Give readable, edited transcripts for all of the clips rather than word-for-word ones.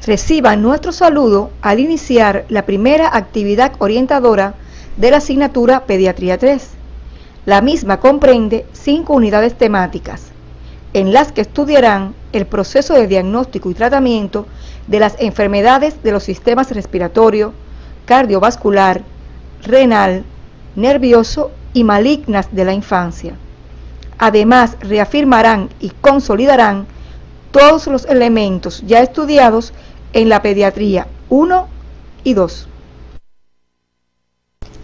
Reciban nuestro saludo al iniciar la primera actividad orientadora de la asignatura Pediatría 3. La misma comprende 5 unidades temáticas, en las que estudiarán el proceso de diagnóstico y tratamiento de las enfermedades de los sistemas respiratorio, cardiovascular, renal, nervioso y malignas de la infancia. Además, reafirmarán y consolidarán todos los elementos ya estudiados en la Pediatría 1 y 2.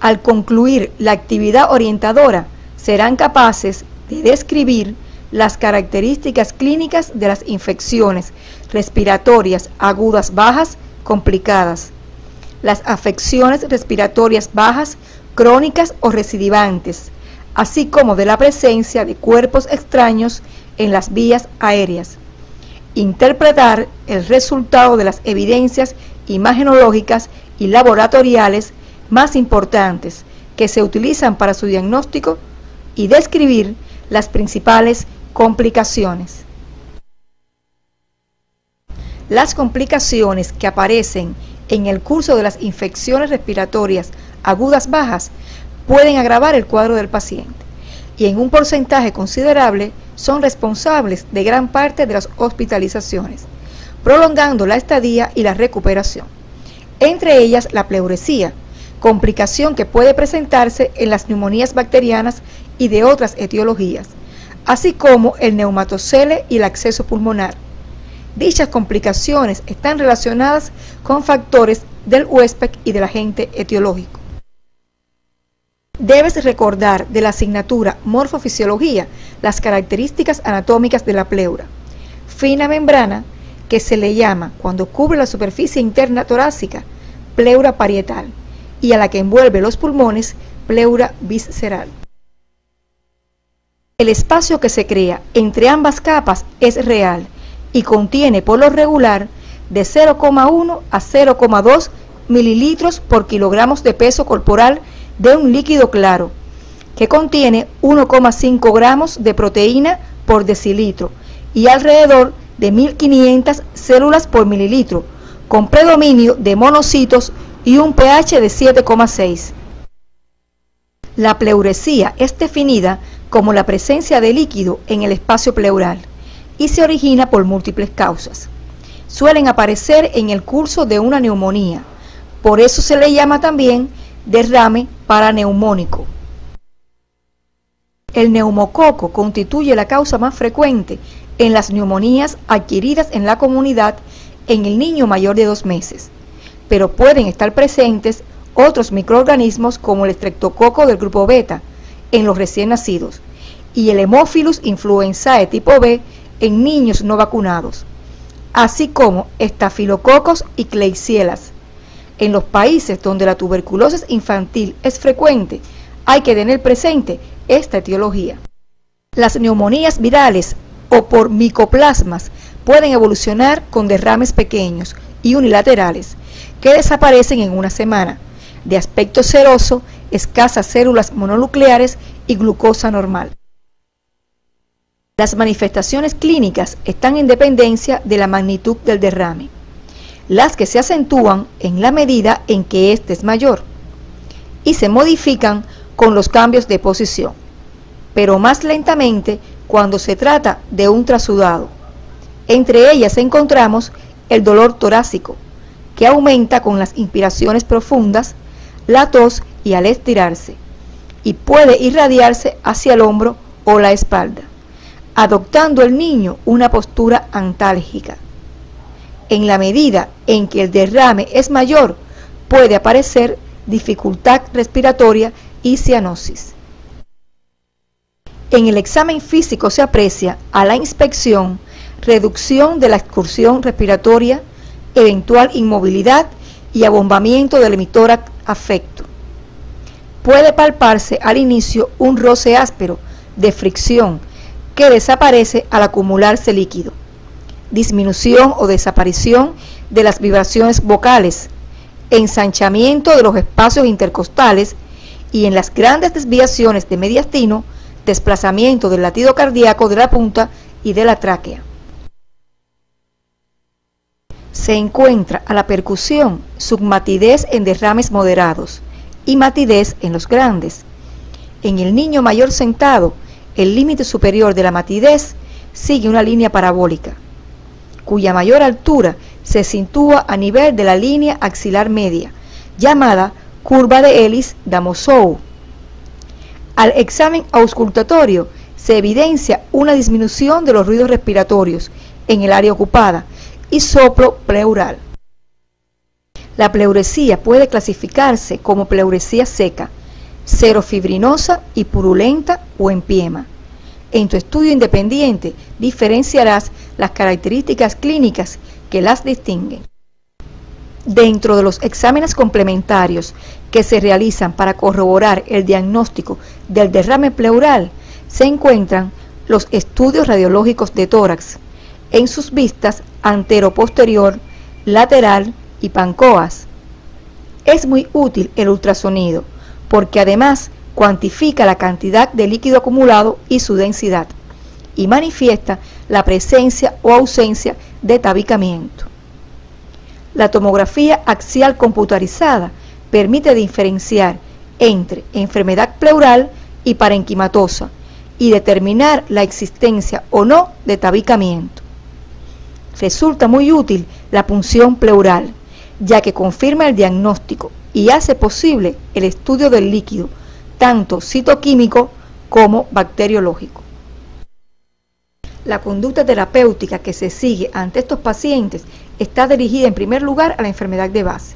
Al concluir la actividad orientadora, serán capaces de describir las características clínicas de las infecciones respiratorias agudas bajas complicadas, las afecciones respiratorias bajas crónicas o recidivantes, así como de la presencia de cuerpos extraños en las vías aéreas. Interpretar el resultado de las evidencias imagenológicas y laboratoriales más importantes que se utilizan para su diagnóstico y describir las principales complicaciones. Las complicaciones que aparecen en el curso de las infecciones respiratorias agudas bajas pueden agravar el cuadro del paciente y en un porcentaje considerable son responsables de gran parte de las hospitalizaciones, prolongando la estadía y la recuperación. Entre ellas la pleuresía, complicación que puede presentarse en las neumonías bacterianas y de otras etiologías, así como el neumatocele y el acceso pulmonar. Dichas complicaciones están relacionadas con factores del huésped y del agente etiológico. Debes recordar de la asignatura Morfofisiología las características anatómicas de la pleura. Fina membrana que se le llama, cuando cubre la superficie interna torácica, pleura parietal, y a la que envuelve los pulmones, pleura visceral. El espacio que se crea entre ambas capas es real y contiene por lo regular de 0,1 a 0,2 mililitros por kilogramos de peso corporal de un líquido claro, que contiene 1,5 gramos de proteína por decilitro y alrededor de 1500 células por mililitro, con predominio de monocitos y un pH de 7,6. La pleuresía es definida como la presencia de líquido en el espacio pleural y se origina por múltiples causas. Suelen aparecer en el curso de una neumonía, por eso se le llama también derrame paraneumónico. El neumococo constituye la causa más frecuente en las neumonías adquiridas en la comunidad en el niño mayor de 2 meses, pero pueden estar presentes otros microorganismos como el estreptococo del grupo beta en los recién nacidos y el Haemophilus influenzae tipo B en niños no vacunados, así como estafilococos y klebsielas. En los países donde la tuberculosis infantil es frecuente, hay que tener presente esta etiología. Las neumonías virales o por micoplasmas pueden evolucionar con derrames pequeños y unilaterales que desaparecen en una semana, de aspecto ceroso, escasas células mononucleares y glucosa normal. Las manifestaciones clínicas están en dependencia de la magnitud del derrame, las que se acentúan en la medida en que éste es mayor y se modifican con los cambios de posición, pero más lentamente cuando se trata de un trasudado. Entre ellas encontramos el dolor torácico, que aumenta con las inspiraciones profundas, la tos y al estirarse, y puede irradiarse hacia el hombro o la espalda, adoptando el niño una postura antálgica. En la medida en que el derrame es mayor, puede aparecer dificultad respiratoria y cianosis. En el examen físico se aprecia a la inspección reducción de la excursión respiratoria, eventual inmovilidad y abombamiento del hemitórax afecto. Puede palparse al inicio un roce áspero de fricción que desaparece al acumularse líquido, disminución o desaparición de las vibraciones vocales, ensanchamiento de los espacios intercostales y en las grandes desviaciones de mediastino, desplazamiento del latido cardíaco de la punta y de la tráquea. Se encuentra a la percusión submatidez en derrames moderados y matidez en los grandes. En el niño mayor sentado, el límite superior de la matidez sigue una línea parabólica, cuya mayor altura se sitúa a nivel de la línea axilar media, llamada curva de Ellis-Damosow. Al examen auscultatorio se evidencia una disminución de los ruidos respiratorios en el área ocupada y soplo pleural. La pleuresía puede clasificarse como pleuresía seca, serofibrinosa y purulenta o empiema. En tu estudio independiente diferenciarás las características clínicas que las distinguen. Dentro de los exámenes complementarios que se realizan para corroborar el diagnóstico del derrame pleural se encuentran los estudios radiológicos de tórax en sus vistas antero-posterior, lateral y pancoas. Es muy útil el ultrasonido porque además cuantifica la cantidad de líquido acumulado y su densidad y manifiesta la presencia o ausencia de tabicamiento. La tomografía axial computarizada permite diferenciar entre enfermedad pleural y parenquimatosa y determinar la existencia o no de tabicamiento. Resulta muy útil la punción pleural, ya que confirma el diagnóstico y hace posible el estudio del líquido, tanto citoquímico como bacteriológico. La conducta terapéutica que se sigue ante estos pacientes está dirigida en primer lugar a la enfermedad de base.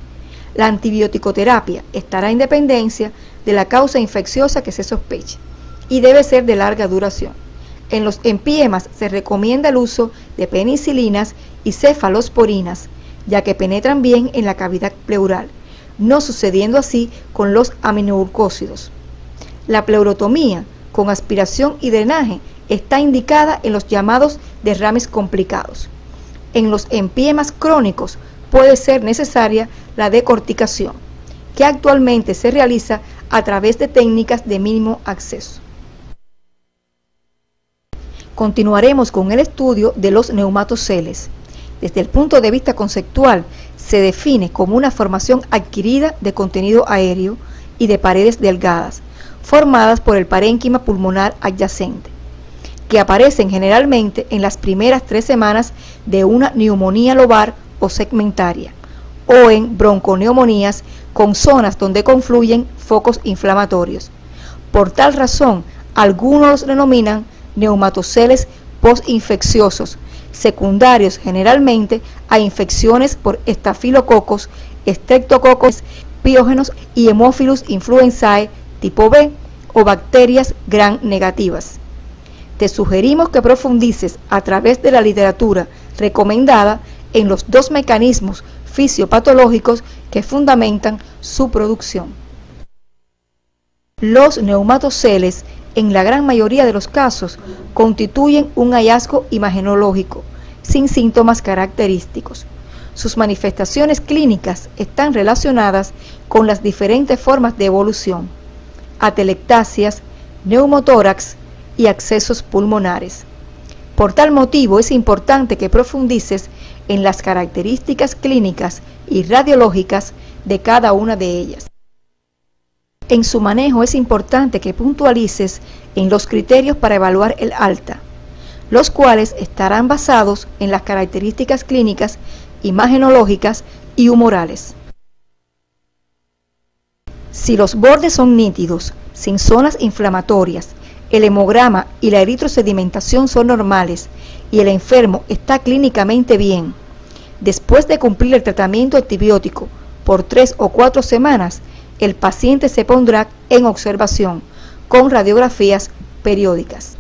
La antibiótico-terapia estará en dependencia de la causa infecciosa que se sospeche y debe ser de larga duración. En los empiemas se recomienda el uso de penicilinas y cefalosporinas, ya que penetran bien en la cavidad pleural, no sucediendo así con los aminoglucósidos. La pleurotomía con aspiración y drenaje está indicada en los llamados derrames complicados. En los empiemas crónicos puede ser necesaria la decorticación, que actualmente se realiza a través de técnicas de mínimo acceso. Continuaremos con el estudio de los neumatoceles. Desde el punto de vista conceptual, se define como una formación adquirida de contenido aéreo y de paredes delgadas, formadas por el parénquima pulmonar adyacente, que aparecen generalmente en las primeras 3 semanas de una neumonía lobar o segmentaria, o en bronconeumonías con zonas donde confluyen focos inflamatorios. Por tal razón, algunos los denominan neumatoceles postinfecciosos, secundarios generalmente a infecciones por estafilococos, streptococos, piógenos y Haemophilus influenzae tipo B o bacterias gram negativas. Te sugerimos que profundices a través de la literatura recomendada en los 2 mecanismos fisiopatológicos que fundamentan su producción. Los neumatoceles, en la gran mayoría de los casos, constituyen un hallazgo imagenológico, sin síntomas característicos. Sus manifestaciones clínicas están relacionadas con las diferentes formas de evolución, atelectasias, neumotórax y accesos pulmonares. Por tal motivo es importante que profundices en las características clínicas y radiológicas de cada una de ellas. En su manejo es importante que puntualices en los criterios para evaluar el alta, los cuales estarán basados en las características clínicas, imagenológicas y humorales. Si los bordes son nítidos, sin zonas inflamatorias, el hemograma y la eritrosedimentación son normales y el enfermo está clínicamente bien, después de cumplir el tratamiento antibiótico por 3 o 4 semanas, el paciente se pondrá en observación con radiografías periódicas.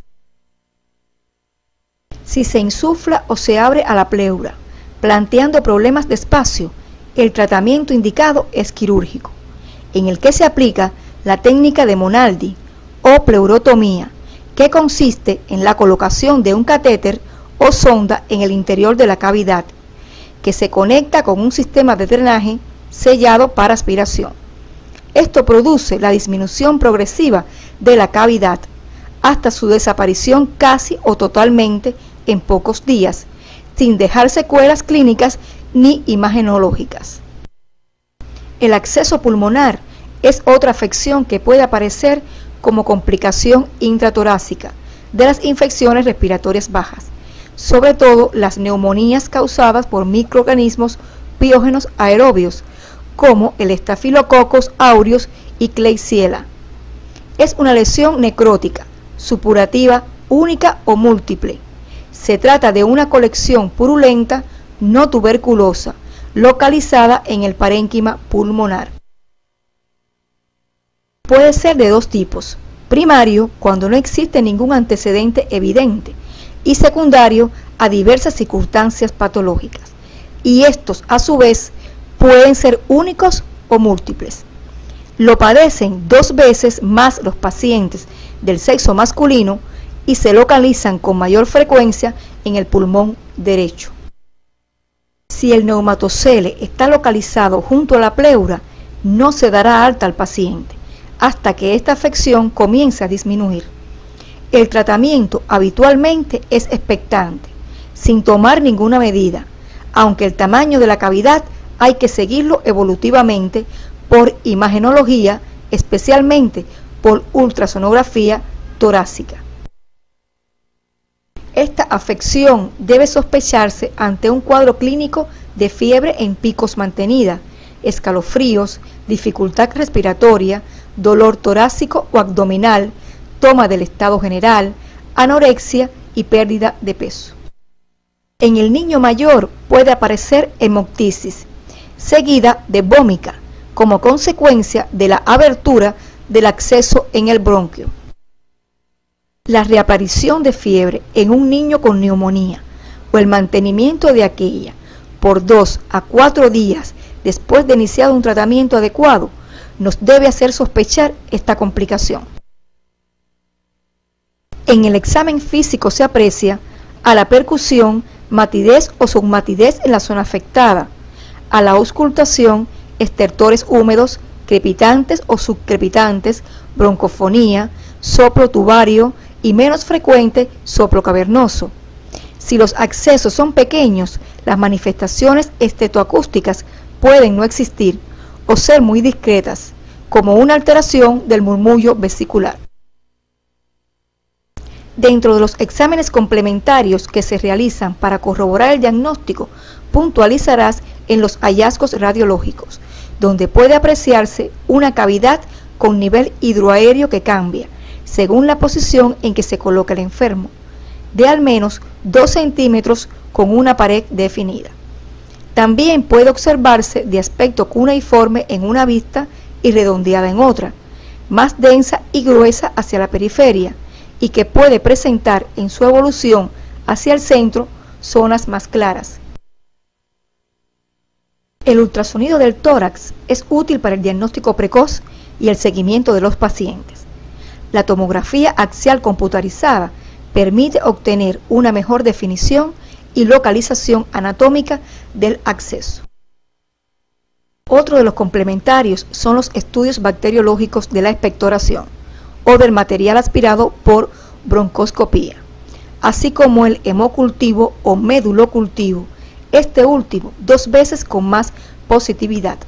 Si se insufla o se abre a la pleura, planteando problemas de espacio, el tratamiento indicado es quirúrgico, en el que se aplica la técnica de Monaldi o pleurotomía, que consiste en la colocación de un catéter o sonda en el interior de la cavidad, que se conecta con un sistema de drenaje sellado para aspiración. Esto produce la disminución progresiva de la cavidad hasta su desaparición casi o totalmente en pocos días, sin dejar secuelas clínicas ni imagenológicas. El absceso pulmonar es otra afección que puede aparecer como complicación intratorácica de las infecciones respiratorias bajas, sobre todo las neumonías causadas por microorganismos piógenos aerobios, como el Staphylococcus aureus y Klebsiella. Es una lesión necrótica, supurativa, única o múltiple. Se trata de una colección purulenta no tuberculosa, localizada en el parénquima pulmonar. Puede ser de dos tipos: primario, cuando no existe ningún antecedente evidente, y secundario, a diversas circunstancias patológicas. Y estos, a su vez, pueden ser únicos o múltiples. Lo padecen 2 veces más los pacientes del sexo masculino y se localizan con mayor frecuencia en el pulmón derecho. Si el neumatocele está localizado junto a la pleura, no se dará alta al paciente hasta que esta afección comience a disminuir. El tratamiento habitualmente es expectante, sin tomar ninguna medida, aunque el tamaño de la cavidad hay que seguirlo evolutivamente por imagenología, especialmente por ultrasonografía torácica. Esta afección debe sospecharse ante un cuadro clínico de fiebre en picos mantenida, escalofríos, dificultad respiratoria, dolor torácico o abdominal, toma del estado general, anorexia y pérdida de peso. En el niño mayor puede aparecer hemoptisis, seguida de vómica, como consecuencia de la abertura del absceso en el bronquio. La reaparición de fiebre en un niño con neumonía o el mantenimiento de aquella por 2 a 4 días después de iniciado un tratamiento adecuado nos debe hacer sospechar esta complicación. En el examen físico se aprecia a la percusión matidez o submatidez en la zona afectada, a la auscultación estertores húmedos, crepitantes o subcrepitantes, broncofonía, soplo tubario y menos frecuente soplo cavernoso. Si los accesos son pequeños, las manifestaciones estetoacústicas pueden no existir o ser muy discretas, como una alteración del murmullo vesicular. Dentro de los exámenes complementarios que se realizan para corroborar el diagnóstico, puntualizarás en los hallazgos radiológicos, donde puede apreciarse una cavidad con nivel hidroaéreo que cambia, según la posición en que se coloca el enfermo, de al menos 2 centímetros con una pared definida. También puede observarse de aspecto cuneiforme en una vista y redondeada en otra, más densa y gruesa hacia la periferia, y que puede presentar en su evolución hacia el centro zonas más claras. El ultrasonido del tórax es útil para el diagnóstico precoz y el seguimiento de los pacientes. La tomografía axial computarizada permite obtener una mejor definición y localización anatómica del absceso. Otro de los complementarios son los estudios bacteriológicos de la expectoración o del material aspirado por broncoscopía, así como el hemocultivo o medulocultivo, este último 2 veces con más positividad.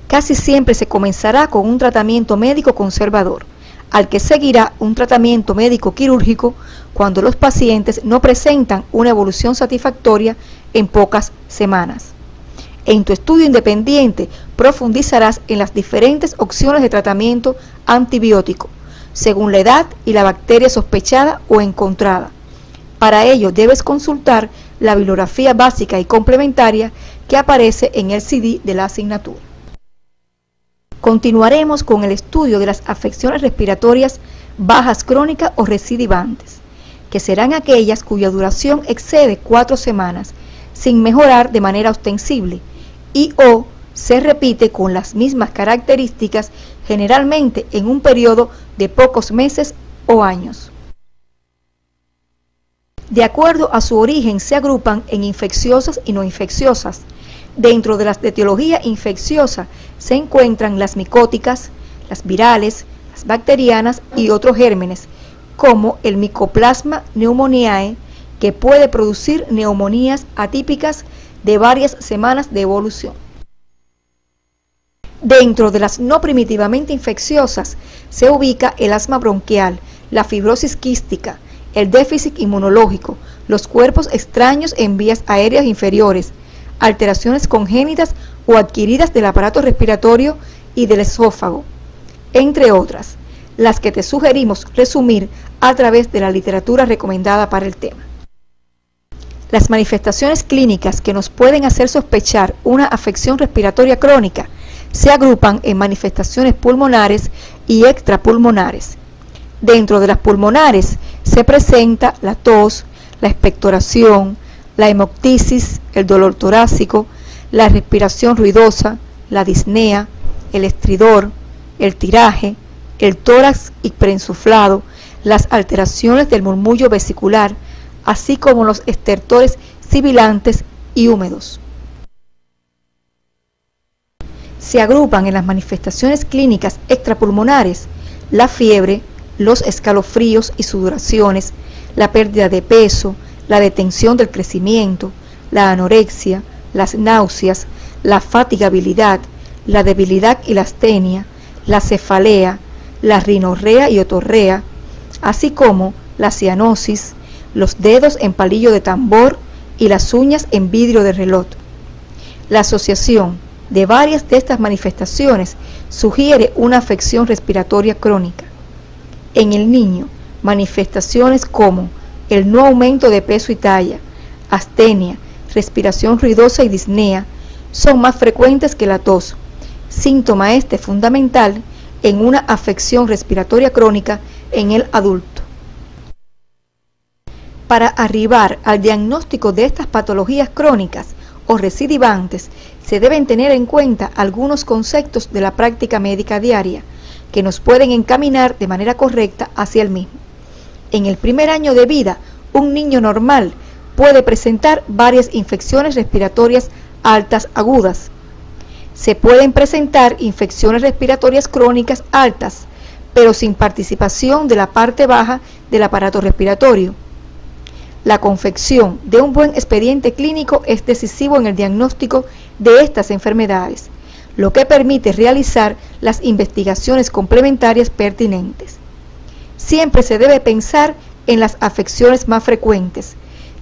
Casi siempre se comenzará con un tratamiento médico conservador, al que seguirá un tratamiento médico quirúrgico cuando los pacientes no presentan una evolución satisfactoria en pocas semanas. En tu estudio independiente profundizarás en las diferentes opciones de tratamiento antibiótico, según la edad y la bacteria sospechada o encontrada. Para ello debes consultar la bibliografía básica y complementaria que aparece en el CD de la asignatura. Continuaremos con el estudio de las afecciones respiratorias bajas crónicas o recidivantes, que serán aquellas cuya duración excede 4 semanas, sin mejorar de manera ostensible, y o se repite con las mismas características generalmente en un periodo de pocos meses o años. De acuerdo a su origen se agrupan en infecciosas y no infecciosas. Dentro de las de etiología infecciosa se encuentran las micóticas, las virales, las bacterianas y otros gérmenes, como el Mycoplasma pneumoniae, que puede producir neumonías atípicas de varias semanas de evolución. Dentro de las no primitivamente infecciosas se ubica el asma bronquial, la fibrosis quística, el déficit inmunológico, los cuerpos extraños en vías aéreas inferiores, alteraciones congénitas o adquiridas del aparato respiratorio y del esófago, entre otras, las que te sugerimos resumir a través de la literatura recomendada para el tema. Las manifestaciones clínicas que nos pueden hacer sospechar una afección respiratoria crónica se agrupan en manifestaciones pulmonares y extrapulmonares. Dentro de las pulmonares se presenta la tos, la expectoración, la hemoptisis, el dolor torácico, la respiración ruidosa, la disnea, el estridor, el tiraje, el tórax hiperinsuflado, las alteraciones del murmullo vesicular, así como los estertores sibilantes y húmedos. Se agrupan en las manifestaciones clínicas extrapulmonares la fiebre, los escalofríos y sudoraciones, la pérdida de peso, la detención del crecimiento, la anorexia, las náuseas, la fatigabilidad, la debilidad y la astenia, la cefalea, la rinorrea y otorrea, así como la cianosis, los dedos en palillo de tambor y las uñas en vidrio de reloj. La asociación de varias de estas manifestaciones sugiere una afección respiratoria crónica. En el niño, manifestaciones como el no aumento de peso y talla, astenia, respiración ruidosa y disnea son más frecuentes que la tos, síntoma este fundamental en una afección respiratoria crónica en el adulto. Para arribar al diagnóstico de estas patologías crónicas o recidivantes, se deben tener en cuenta algunos conceptos de la práctica médica diaria que nos pueden encaminar de manera correcta hacia el mismo. En el primer año de vida, un niño normal puede presentar varias infecciones respiratorias altas agudas. Se pueden presentar infecciones respiratorias crónicas altas, pero sin participación de la parte baja del aparato respiratorio. La confección de un buen expediente clínico es decisivo en el diagnóstico de estas enfermedades, lo que permite realizar las investigaciones complementarias pertinentes. Siempre se debe pensar en las afecciones más frecuentes,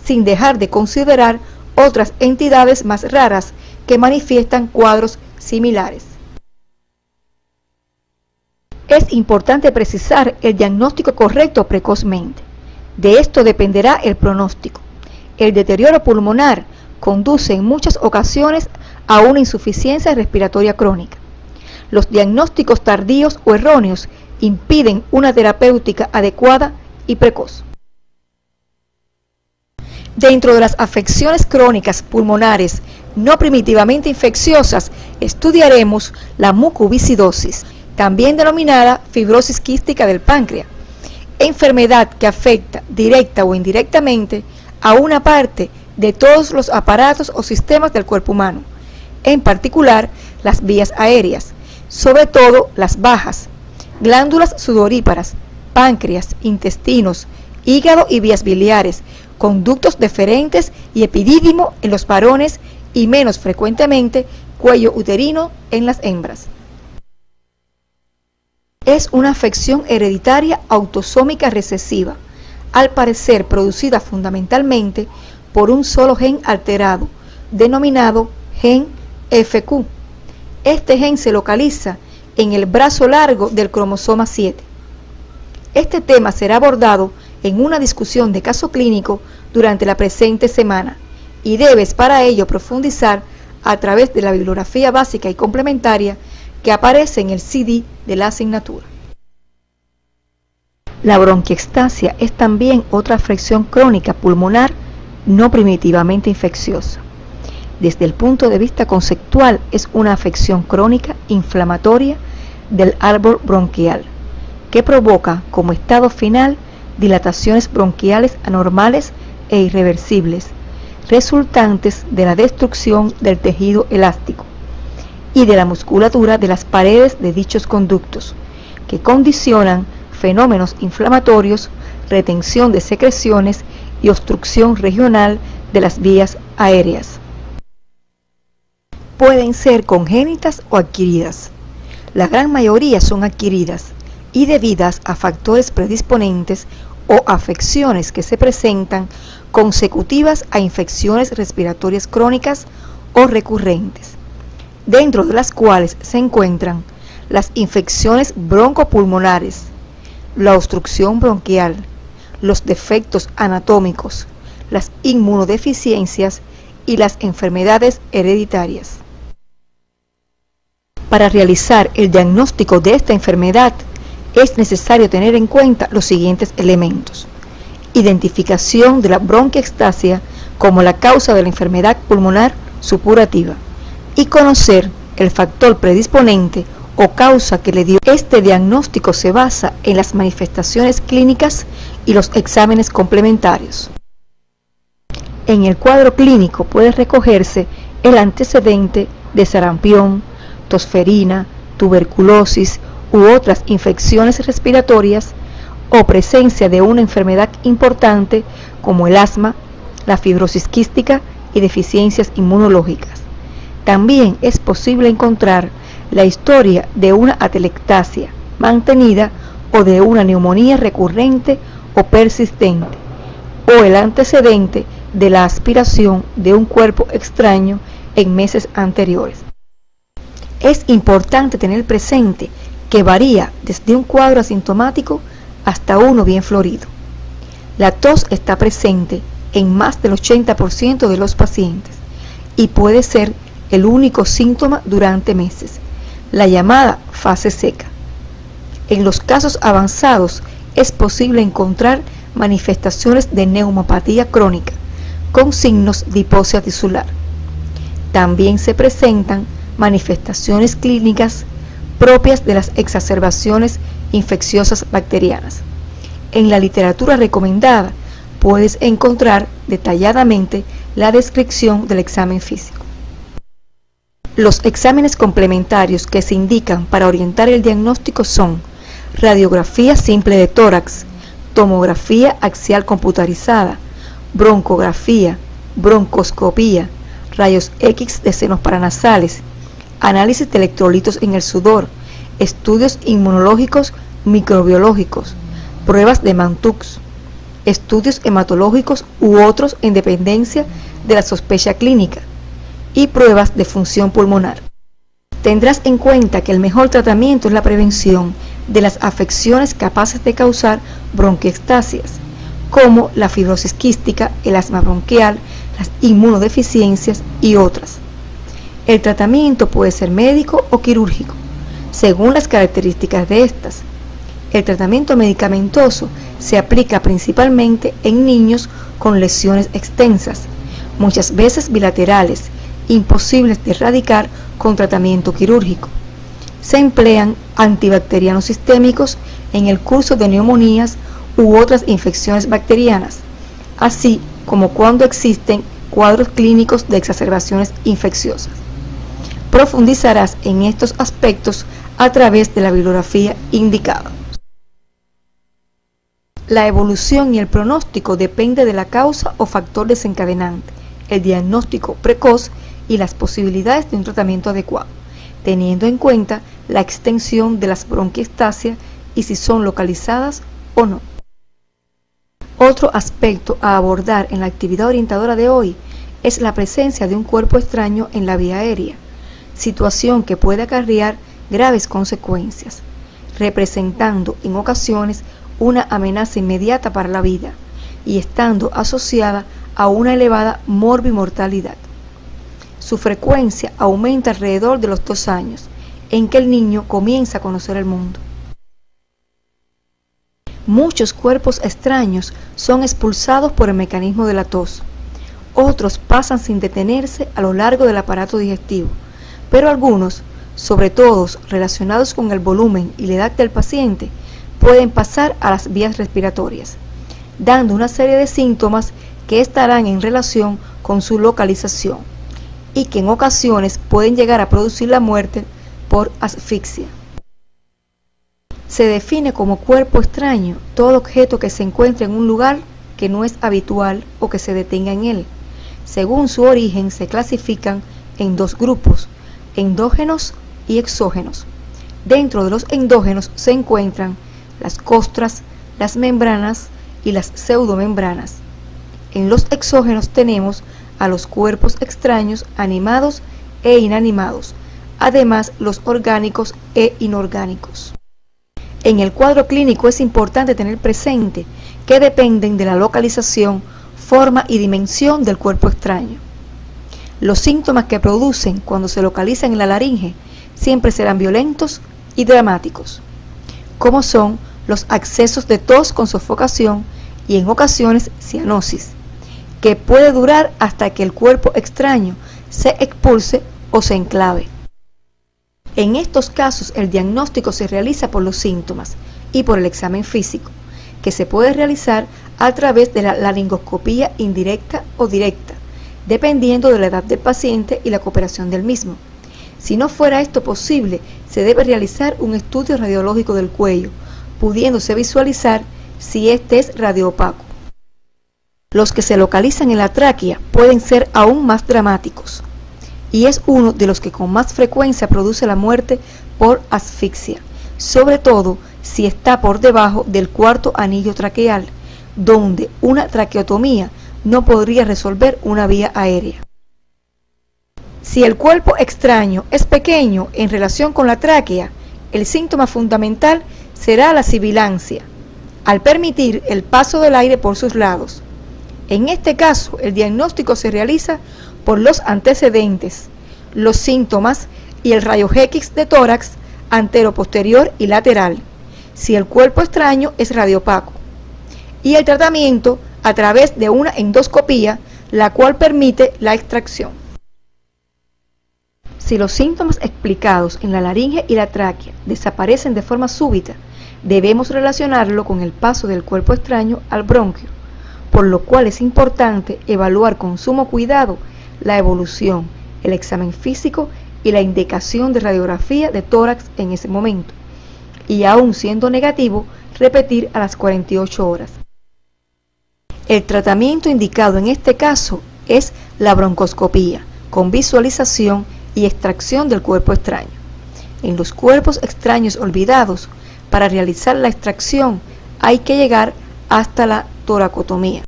sin dejar de considerar otras entidades más raras que manifiestan cuadros similares. Es importante precisar el diagnóstico correcto precozmente. De esto dependerá el pronóstico. El deterioro pulmonar conduce en muchas ocasiones a una insuficiencia respiratoria crónica. Los diagnósticos tardíos o erróneos impiden una terapéutica adecuada y precoz. Dentro de las afecciones crónicas pulmonares no primitivamente infecciosas, estudiaremos la mucoviscidosis, también denominada fibrosis quística del páncreas, enfermedad que afecta directa o indirectamente a una parte de todos los aparatos o sistemas del cuerpo humano, en particular las vías aéreas, sobre todo las bajas, glándulas sudoríparas, páncreas, intestinos, hígado y vías biliares, conductos deferentes y epidídimo en los varones y menos frecuentemente cuello uterino en las hembras. Es una afección hereditaria autosómica recesiva, al parecer producida fundamentalmente por un solo gen alterado, denominado gen FQ. Este gen se localiza en el brazo largo del cromosoma 7. Este tema será abordado en una discusión de caso clínico durante la presente semana y debes para ello profundizar a través de la bibliografía básica y complementaria que aparece en el CD de la asignatura. La bronquiectasia es también otra afección crónica pulmonar no primitivamente infecciosa. Desde el punto de vista conceptual, es una afección crónica inflamatoria del árbol bronquial que provoca como estado final dilataciones bronquiales anormales e irreversibles, resultantes de la destrucción del tejido elástico y de la musculatura de las paredes de dichos conductos, que condicionan fenómenos inflamatorios, retención de secreciones y obstrucción regional de las vías aéreas. Pueden ser congénitas o adquiridas. La gran mayoría son adquiridas y debidas a factores predisponentes o afecciones que se presentan consecutivas a infecciones respiratorias crónicas o recurrentes, dentro de las cuales se encuentran las infecciones broncopulmonares, la obstrucción bronquial, los defectos anatómicos, las inmunodeficiencias y las enfermedades hereditarias. Para realizar el diagnóstico de esta enfermedad es necesario tener en cuenta los siguientes elementos: identificación de la bronquiectasia como la causa de la enfermedad pulmonar supurativa y conocer el factor predisponente o causa que le dio. Este diagnóstico se basa en las manifestaciones clínicas y los exámenes complementarios. En el cuadro clínico puede recogerse el antecedente de sarampión, tosferina, tuberculosis u otras infecciones respiratorias o presencia de una enfermedad importante como el asma, la fibrosis quística y deficiencias inmunológicas. También es posible encontrar la historia de una atelectasia mantenida o de una neumonía recurrente o persistente, o el antecedente de la aspiración de un cuerpo extraño en meses anteriores. Es importante tener presente que varía desde un cuadro asintomático hasta uno bien florido. La tos está presente en más del 80% de los pacientes y puede ser el único síntoma durante meses, la llamada fase seca. En los casos avanzados es posible encontrar manifestaciones de neumopatía crónica con signos de hipoxia tisular. También se presentan manifestaciones clínicas propias de las exacerbaciones infecciosas bacterianas. En la literatura recomendada puedes encontrar detalladamente la descripción del examen físico. Los exámenes complementarios que se indican para orientar el diagnóstico son radiografía simple de tórax, tomografía axial computarizada, broncografía, broncoscopía, rayos X de senos paranasales, análisis de electrolitos en el sudor, estudios inmunológicos microbiológicos, pruebas de Mantoux, estudios hematológicos u otros en dependencia de la sospecha clínica y pruebas de función pulmonar. Tendrás en cuenta que el mejor tratamiento es la prevención de las afecciones capaces de causar bronquiectasias, como la fibrosis quística, el asma bronquial, las inmunodeficiencias y otras. El tratamiento puede ser médico o quirúrgico, según las características de estas. El tratamiento medicamentoso se aplica principalmente en niños con lesiones extensas, muchas veces bilaterales, imposibles de erradicar con tratamiento quirúrgico. Se emplean antibacterianos sistémicos en el curso de neumonías u otras infecciones bacterianas, así como cuando existen cuadros clínicos de exacerbaciones infecciosas. Profundizarás en estos aspectos a través de la bibliografía indicada. La evolución y el pronóstico depende de la causa o factor desencadenante, el diagnóstico precoz y las posibilidades de un tratamiento adecuado, teniendo en cuenta la extensión de las bronquiectasias y si son localizadas o no. Otro aspecto a abordar en la actividad orientadora de hoy es la presencia de un cuerpo extraño en la vía aérea, situación que puede acarrear graves consecuencias, representando en ocasiones una amenaza inmediata para la vida y estando asociada a una elevada morbimortalidad. Su frecuencia aumenta alrededor de los 2 años, en que el niño comienza a conocer el mundo. Muchos cuerpos extraños son expulsados por el mecanismo de la tos. Otros pasan sin detenerse a lo largo del aparato digestivo, pero algunos, sobre todo relacionados con el volumen y la edad del paciente, pueden pasar a las vías respiratorias, dando una serie de síntomas que estarán en relación con su localización y que en ocasiones pueden llegar a producir la muerte por asfixia. Se define como cuerpo extraño todo objeto que se encuentre en un lugar que no es habitual o que se detenga en él. Según su origen se clasifican en dos grupos, endógenos y exógenos. Dentro de los endógenos se encuentran las costras, las membranas y las pseudomembranas. En los exógenos tenemos a los cuerpos extraños animados e inanimados, además los orgánicos e inorgánicos. En el cuadro clínico es importante tener presente que dependen de la localización, forma y dimensión del cuerpo extraño. Los síntomas que producen cuando se localizan en la laringe siempre serán violentos y dramáticos, como son los accesos de tos con sofocación y en ocasiones cianosis, que puede durar hasta que el cuerpo extraño se expulse o se enclave. En estos casos el diagnóstico se realiza por los síntomas y por el examen físico, que se puede realizar a través de la laringoscopía indirecta o directa, dependiendo de la edad del paciente y la cooperación del mismo. Si no fuera esto posible, se debe realizar un estudio radiológico del cuello, pudiéndose visualizar si este es radioopaco. Los que se localizan en la tráquea pueden ser aún más dramáticos, y es uno de los que con más frecuencia produce la muerte por asfixia, sobre todo si está por debajo del cuarto anillo traqueal, donde una traqueotomía no podría resolver una vía aérea. Si el cuerpo extraño es pequeño en relación con la tráquea, el síntoma fundamental será la sibilancia, al permitir el paso del aire por sus lados. En este caso, el diagnóstico se realiza por los antecedentes, los síntomas y el rayo X de tórax antero, posterior y lateral, si el cuerpo extraño es radiopaco, y el tratamiento a través de una endoscopía, la cual permite la extracción. Si los síntomas explicados en la laringe y la tráquea desaparecen de forma súbita, debemos relacionarlo con el paso del cuerpo extraño al bronquio, por lo cual es importante evaluar con sumo cuidado la evolución, el examen físico y la indicación de radiografía de tórax en ese momento, y aún siendo negativo, repetir a las 48 horas. El tratamiento indicado en este caso es la broncoscopía, con visualización y extracción del cuerpo extraño. En los cuerpos extraños olvidados, para realizar la extracción hay que llegar hasta la toracotomía.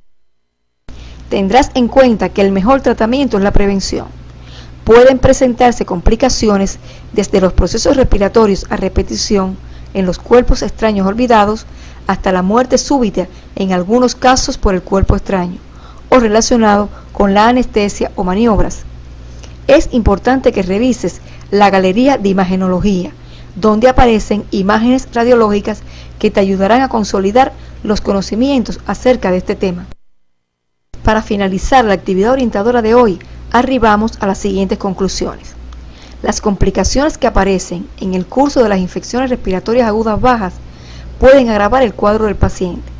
Tendrás en cuenta que el mejor tratamiento es la prevención. Pueden presentarse complicaciones desde los procesos respiratorios a repetición en los cuerpos extraños olvidados hasta la muerte súbita en algunos casos por el cuerpo extraño o relacionado con la anestesia o maniobras. Es importante que revises la galería de imagenología, donde aparecen imágenes radiológicas que te ayudarán a consolidar los conocimientos acerca de este tema. Para finalizar la actividad orientadora de hoy, arribamos a las siguientes conclusiones. Las complicaciones que aparecen en el curso de las infecciones respiratorias agudas bajas pueden agravar el cuadro del paciente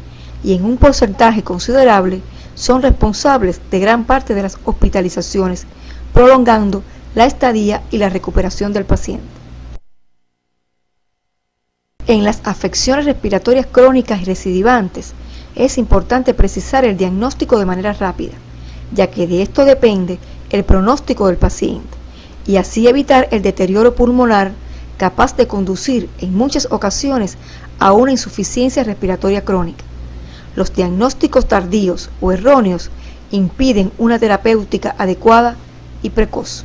y en un porcentaje considerable son responsables de gran parte de las hospitalizaciones, prolongando la estadía y la recuperación del paciente. En las afecciones respiratorias crónicas y recidivantes, es importante precisar el diagnóstico de manera rápida, ya que de esto depende el pronóstico del paciente, y así evitar el deterioro pulmonar capaz de conducir en muchas ocasiones a una insuficiencia respiratoria crónica. Los diagnósticos tardíos o erróneos impiden una terapéutica adecuada y precoz.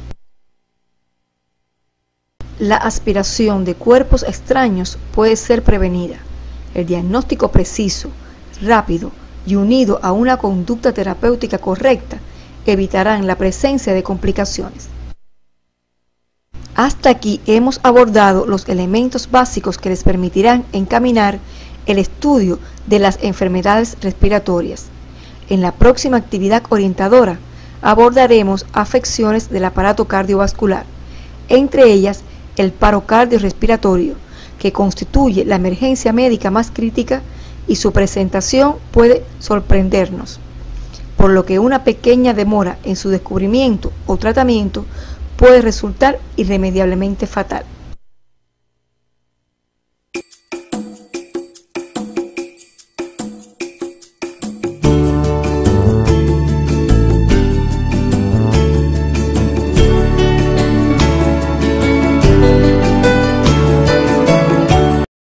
La aspiración de cuerpos extraños puede ser prevenida. El diagnóstico preciso, rápido y unido a una conducta terapéutica correcta evitarán la presencia de complicaciones. Hasta aquí hemos abordado los elementos básicos que les permitirán encaminar el estudio de las enfermedades respiratorias. En la próxima actividad orientadora abordaremos afecciones del aparato cardiovascular, entre ellas el paro cardiorrespiratorio, que constituye la emergencia médica más crítica y su presentación puede sorprendernos, por lo que una pequeña demora en su descubrimiento o tratamiento puede resultar irremediablemente fatal.